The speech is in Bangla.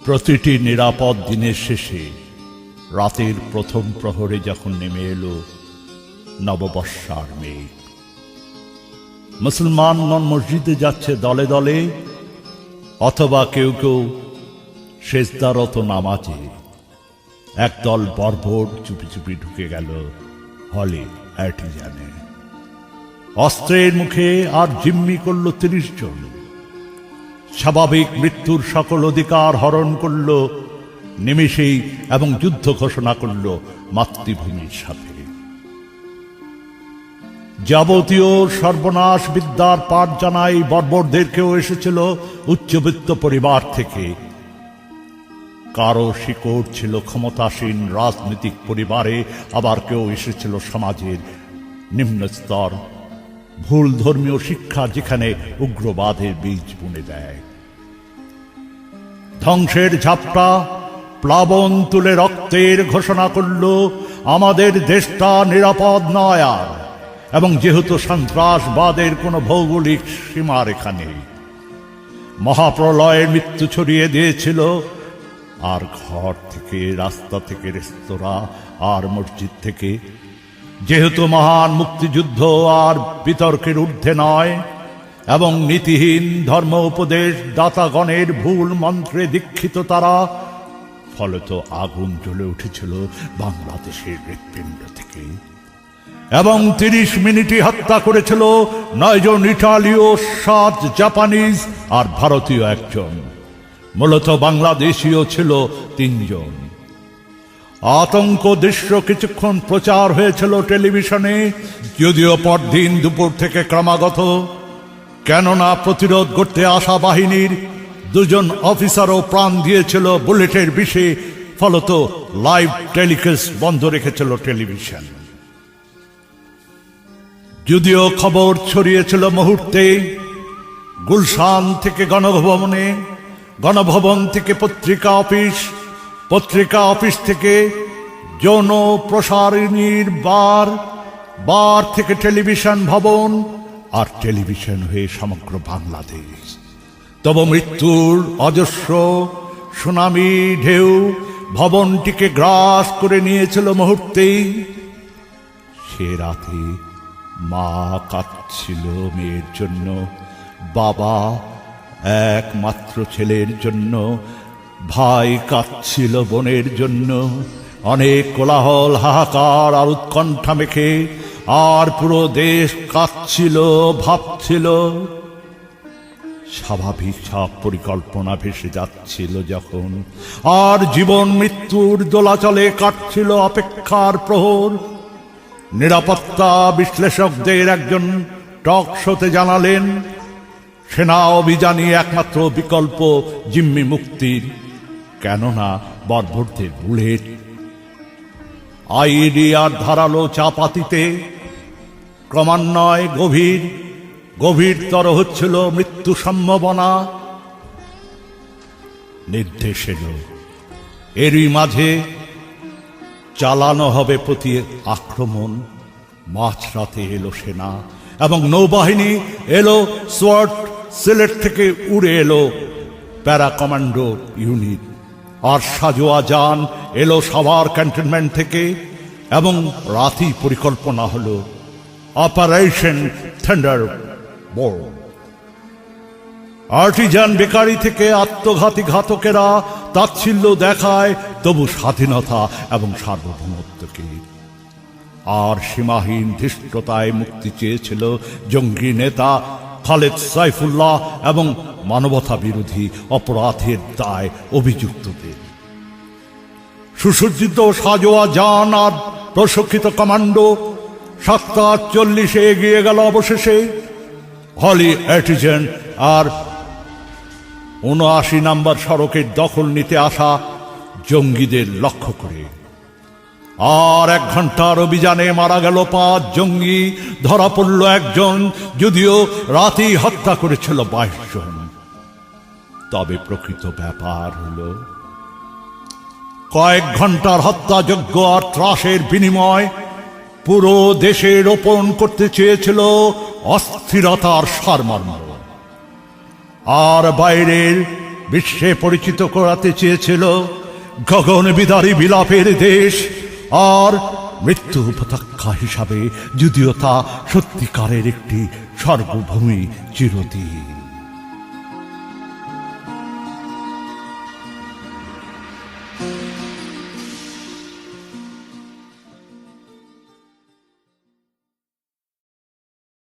প্রতিটি নিরাপদ দিনের শেষে রাতের প্রথম প্রহরে যখন নেমে এলো নববর্ষার মেঘ, মুসলমানগণ মসজিদে যাচ্ছে দলে দলে, অথবা কেউ কেউ সেজদারত নামাজে। একদল বর্বর চুপি চুপি ঢুকে গেল হলে আর্টিজানে। অস্ত্রের মুখে আর জিম্মি করল ৩০ জন। স্বাভাবিক মৃত্যুর সকল অধিকার হরণ করল নিমেষেই এবং যুদ্ধ ঘোষণা করল মাতৃভূমির সাথে। যাবতীয় সর্বনাশ বিদ্যার পাঠ জানাই বর্বরদেরকেও এসেছিল উচ্চবিত্ত পরিবার থেকে। কারো শিকড় ছিল ক্ষমতাসীন রাজনৈতিক পরিবারে, আবার কেউ এসেছিল সমাজের নিম্ন স্তর। ভুল ধর্মীয় শিক্ষা যেখানে উগ্রবাদের বীজ বুনে দেয়। ধ্বংসের ঝাপটা প্লাবন তুলে রক্তের ঘোষণা করল আমাদের দেশটা নিরাপদ নয় আর। এবং যেহেতু সন্ত্রাসবাদের কোনো ভৌগোলিক সীমারেখা নেই, মহাপ্রলয়ের মৃত্যু ছড়িয়ে দিয়েছিল। আর ঘর থেকে, রাস্তা থেকে, রেস্তোরাঁ আর মসজিদ থেকে, যেহেতু মহান মুক্তিযুদ্ধ আর বিতর্কের ঊর্ধ্বে নয় এবং নীতিহীন ধর্ম উপদেশ দাতাগণের ভুল মন্ত্রে দীক্ষিত তারা, ফলত আগুন জ্বলে উঠেছিল বাংলাদেশের হৃৎপিণ্ড থেকে। এবং ৩০ মিনিটই হত্যা করেছিল ৯ জন ইটালীয়, ৭ জাপানিজ আর ভারতীয় ১ জন। মূলত বাংলাদেশীয় ছিল ৩ জন। আতঙ্ক দৃশ্য কিছুক্ষণ প্রচার হয়েছিল টেলিভিশনে, যদিও পরদিন দুপুর থেকে ক্রমাগত। কেননা প্রতিরোধ করতে আসা বাহিনীর ২ জন অফিসারও প্রাণ দিয়েছিল বুলেটের বিষে, ফলত লাইভ টেলিকাস্ট বন্ধ রেখেছিল টেলিভিশন। যদিও খবর ছড়িয়েছিল মুহূর্তে, গুলশান থেকে গণভবনে, গণভবন থেকে পত্রিকা অফিস, পত্রিকা অফিস থেকে যৌন প্রসারণীর বার, বার থেকে টেলিভিশন ভবন, আর টেলিভিশন হয়ে সমগ্র বাংলাদেশ। তবে মৃত্যুর অজস্র সুনামি ঢেউ ভবনটিকে গ্রাস করে নিয়েছিল মুহূর্তেই। সে রাতে মা কাঁদছিল মেয়ের জন্য, বাবা একমাত্র ছেলের জন্য, ভাই কাঁদছিল বোনের জন্য। অনেক কোলাহল, হাহাকার আর উৎকণ্ঠা মেখে, আর পুরো দেশ কাঁদছিল, ভাবছিল। স্বাভাবিক সব পরিকল্পনা ভেসে যাচ্ছিল যখন, আর জীবন মৃত্যুর দোলাচলে কাটছিল অপেক্ষার প্রহর। নিরাপত্তা বিশ্লেষকদের একজন টক শোতে জানালেন, সেনা অভিযানই একমাত্র বিকল্প জিম্মি মুক্তির। কেননা বর্বরদের বুলেট, আইডি আর ধারালো চাপাতিতে ক্রমান্বয়ে গভীরতর হচ্ছিল মৃত্যু সম্ভাবনা। নির্দেশ এলো, এরই মাঝে চালানো হবে প্রতি আক্রমণ। মাঝরাতে এলো সেনা এবং নৌবাহিনী, এলো সোয়াট, সিলেট থেকে উড়ে এলো প্যারা কমান্ডো ইউনিট, আর সাজোয়া যান এলো সাভার ক্যান্টনমেন্ট থেকে। এবং রাতেই পরিকল্পনা হলো অপারেশন থান্ডারবোল্ট। আর্টিজান বেকারি থেকে আত্মঘাতী ঘাতকেরা তাচ্ছিল্য দেখায় তবু স্বাধীনতা এবং সার্বভৌমত্বকে। আর সীমাহীন ধৃষ্টতায় মুক্তি চেয়েছিল জঙ্গি নেতা খালেদ সাইফুল্লাহ এবং মানবতা বিরোধী অপরাধের দায় অভিযুক্তদের। সুসজ্জিত সাজোয়া যান আর প্রশিক্ষিত কমান্ডো ৭:৪০ এগিয়ে গেল অবশেষে হলি আর্টিজান আর ৭৯ নম্বর সড়কের দখল নিতে আসা জঙ্গিদের লক্ষ্য করে। আর ১ ঘন্টার অভিযানে মারা গেল ৫ জঙ্গি, ধরা পড়ল ১ জন, যদিও রাতেই হত্যা করেছিল ২২ জন। তবে প্রকৃত ব্যাপার হলো, কয়েক ঘন্টার হত্যাযজ্ঞ আর ত্রাসের বিনিময় পুরো দেশে রোপণ করতে চেয়েছিল অস্থিরতার সারমর্ম। আর বাইরের বিশ্বে পরিচিত করাতে চেয়েছিল গগন বিদারী বিলাপের দেশ আর মৃত্যু উপত্যকা হিসাবে, যদিও তা সত্যিকারের একটি স্বর্গভূমি চিরদিন।